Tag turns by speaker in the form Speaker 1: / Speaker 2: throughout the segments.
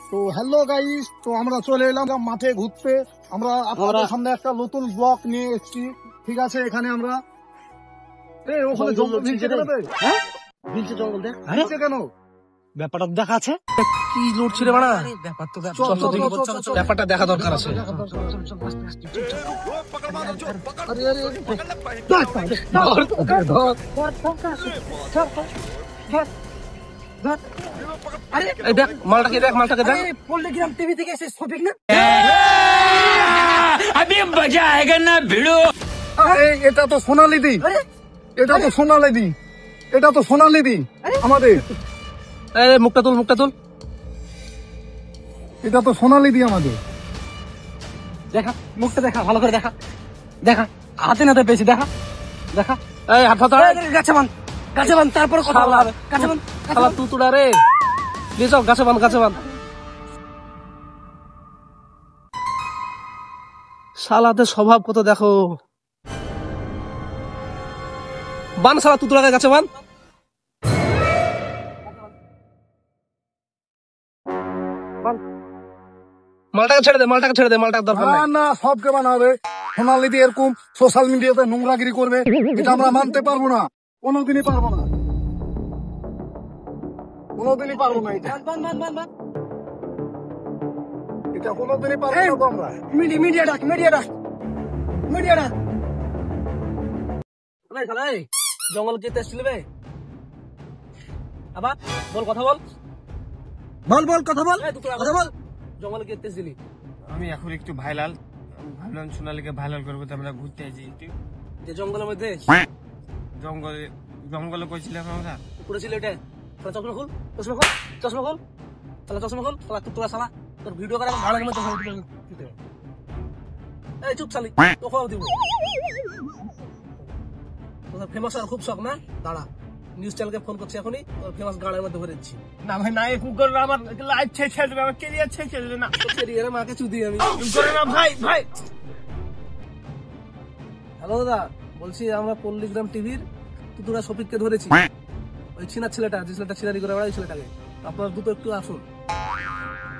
Speaker 1: তো hello guys, তো আমরা চলে এলাম মাঠে ঘুরতে। আমরা আপনাদের সামনে একটা নতুন ব্লগ নিয়ে এসেছি। ঠিক আছে, এখানে আমরা ওখানে জঙ্গল ভিড়ছে কেন?
Speaker 2: হ্যাঁ ভিড়ছে জঙ্গল দেখ।
Speaker 1: ভিড়ছে কেন?
Speaker 2: ব্যাপারটা দেখা আছে কি লড়ছে রে বাড়া। ব্যাপারটা দেখা দরকার আছে। দেখ মালটাকে, দেখ মালটাকে, দেখ
Speaker 3: পল্লিগ্রাম টিভি থেকে এসে শফিক না?
Speaker 4: अभी मजा आएगा ना भिड़ो।
Speaker 1: এটা তো সোনালি দি, এটা তো সোনালি দি, এটা তো সোনালি দি আমাদের।
Speaker 2: মুখটা তুল, মুখটা তুল।
Speaker 1: এটা তো সোনালি দি আমাদের।
Speaker 2: দেখা মুখটা, দেখা ভালো করে, দেখা দেখা হাতে নাতে পেয়েছি, দেখা দেখা। এই হাত হাত
Speaker 3: গাছে বান, গাছে বান, তারপর কথা বলা হবে। গাছে বান,
Speaker 2: শালা তুতুড়া রে, প্লিজ গাছে বান, গাছে বান। শালাদের স্বভাব কত দেখো। বান শালা তুতুড়াকে, গাছে বান। মালটাকে ছেড়ে দে, মালটাকে ছেড়ে দে, মালটাকে দরকার
Speaker 1: না
Speaker 2: নাই।
Speaker 1: না, সবকে বানাবে। সোনালি দি এরকম সোশ্যাল মিডিয়াতে নোংরাগিরি করবে, এটা আমরা মানতে পারবো না, কোনোদিনই পারবো না, কোনোদিনই পারবো না। এটা
Speaker 3: বান বান বান বান।
Speaker 1: এটা কোনোদিনই পারবো না তো আমরা।
Speaker 3: মিডিয়া ডাক, মিডিয়া ডাক, মিডিয়া ডাক।
Speaker 2: জঙ্গল যেতে এসেছিল বে, আবার বল, কথা বল,
Speaker 3: বল বল, কথা বল,
Speaker 2: কথা বল। জঙ্গলে যেতে এসেছিলি?
Speaker 5: আমি এখন একটু ভাইরাল, ভাবলাম সোনালীকে ভাইরাল করবো, তো আমরা ঘুরতে আছি একটু
Speaker 2: যে জঙ্গলের মধ্যে
Speaker 5: জঙ্গলে। জঙ্গলে কইছিলাম আমরা।
Speaker 2: পুরো ছিল এটা। চশমা খুল, চশমা খুল, চশমা খুল, তাহলে চশমা খুল। শালা তুতুড়া শালা, তোর ভিডিও করা ভালো লাগে। এই চুপ শালি, তোকে দিব। তোর ফেমাস আর খুব শখ না? দাঁড়া, নিউজ চ্যানেলকে ফোন করছি এখনই, তোর ফেমাস গানের মধ্যে ভরে দিচ্ছি।
Speaker 5: না ভাই, না এখন করো না, আমার লাইফ ছেড়ে দেবে, আমার কেরিয়ার ছেড়ে দেবে না।
Speaker 2: এর মাকে চুদি আমি।
Speaker 5: করো না ভাই, ভাই।
Speaker 2: হ্যালো দাদা, বলছি আমরা পল্লিগ্রাম টিভির তুতুড়া শফিককে ধরেছি। ওই ছিনার ছেলেটা, যে ছেলেটা ছিনারি করে বেড়ায়, ওই ছেলেটাকে। আপনার দুটো একটু আসুন,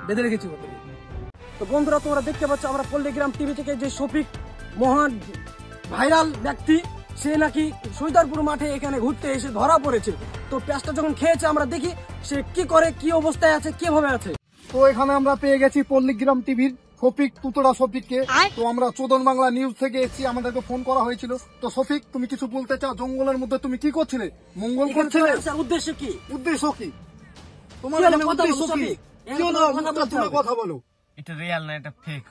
Speaker 2: বেঁধে রেখেছি ওকে।
Speaker 3: তো বন্ধুরা, তোমরা দেখতে পাচ্ছ আমরা পল্লিগ্রাম টিভি থেকে যে শফিক মহান ভাইরাল ব্যক্তি, সে নাকি সৈদারপুর মাঠে এখানে ঘুরতে এসে ধরা পড়েছে। তো পেঁয়াজটা যখন খেয়েছে, আমরা দেখি সে কি করে, কি অবস্থায় আছে, কিভাবে আছে।
Speaker 1: তো এখানে আমরা পেয়ে গেছি পল্লিগ্রাম টিভির শফিক, তুতড়া শফিককে। তো আমরা চোদন বাংলা নিউজ থেকে এসেছি, আমাদেরকে ফোন করা হয়েছিল। তো শফিক, তুমি কিছু বলতে চাও? জঙ্গলের মধ্যে তুমি কি করছিলে? মঙ্গল করছিলে?
Speaker 3: আসার উদ্দেশ্য কি?
Speaker 1: উদ্দেশ্য কি তোমার?
Speaker 3: কি হলো?
Speaker 1: এখানে
Speaker 3: কথা বলো,
Speaker 1: উদ্দেশ্য কি?
Speaker 3: শফিক।
Speaker 1: কি হলো?
Speaker 3: কথা
Speaker 1: মুখটা
Speaker 3: বলতে
Speaker 1: তুলে
Speaker 3: হবে।
Speaker 1: কথা বলো।
Speaker 5: এটা রিয়াল না, এটা ফেক।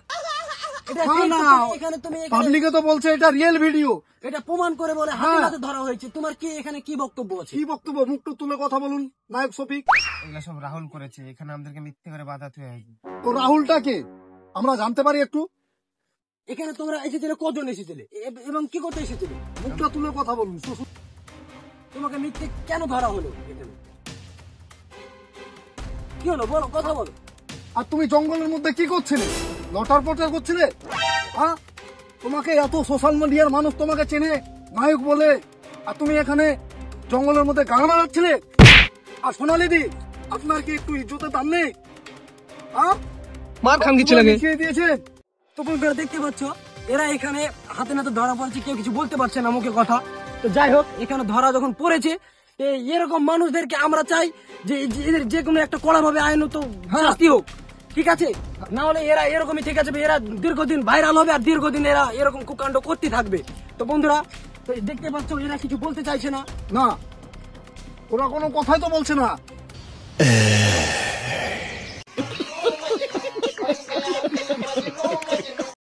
Speaker 3: এটা
Speaker 1: না,
Speaker 3: ঠিক,
Speaker 1: না,
Speaker 3: এখানে তুমি
Speaker 1: পাবলিকে তো বলছে এটা রিয়েল ভিডিও।
Speaker 3: এটা প্রমাণ করে বলে হাতে নাতে ধরা হয়েছে। তোমার কি এখানে কি বক্তব্য আছে?
Speaker 1: কি বক্তব্য? মুখটা তুলে কথা বলুন নায়ক শফিক।
Speaker 5: এগুলো সব রাহুল করেছে, এখানে আমাদেরকে মিথ্যে করে বাধা তুলে আছে।
Speaker 1: তো রাহুলটা কে আমরা জানতে পারি একটু?
Speaker 3: এখানে তোমরা এসেছিলে কজন এসেছিলে এবং কি করতে এসেছিলে?
Speaker 1: মুখটা তুলে কথা বলুন।
Speaker 3: তোমাকে মিথ্যে কেন ধরা হলো এখানে? কি হলো বলো, কথা বলো।
Speaker 1: আর তুমি জঙ্গলের মধ্যে কি করছিলে? লটার পটার করছিলে? হ্যাঁ, তোমাকে এত সোশ্যাল মিডিয়ার মানুষ তোমাকে চেনে নায়ক বলে, আর তুমি এখানে জঙ্গলের মধ্যে গান বাজাচ্ছিলে। আর সোনালি দি, আপনার কি একটু ইজ্জতের দাম নেই? হ্যাঁ,
Speaker 2: মার খান দিচ্ছে লাগে।
Speaker 1: লিখিয়ে দিয়েছে।
Speaker 3: তো তোমরা দেখতে পাচ্ছ এরা এখানে হাতে নাতে ধরা পড়েছে, কেউ কিছু বলতে পারছে না মুখে কথা। তো যাই হোক, এখানে ধরা যখন পড়েছে, এরকম মানুষদেরকে আমরা চাই যে এদের যে কোনো একটা কড়াভাবে আইনত শাস্তি হোক, ঠিক আছে? না হলে এরা এরকমই ঠিক আছে, এরা দীর্ঘদিন ভাইরাল হবে আর দীর্ঘদিন এরা এরকম কুকাণ্ড করতে থাকবে। তো বন্ধুরা, তো দেখতে পাচ্ছ এরা কিছু বলতে চাইছে না।
Speaker 1: না, ওরা কোনো কথাই তো বলছে না।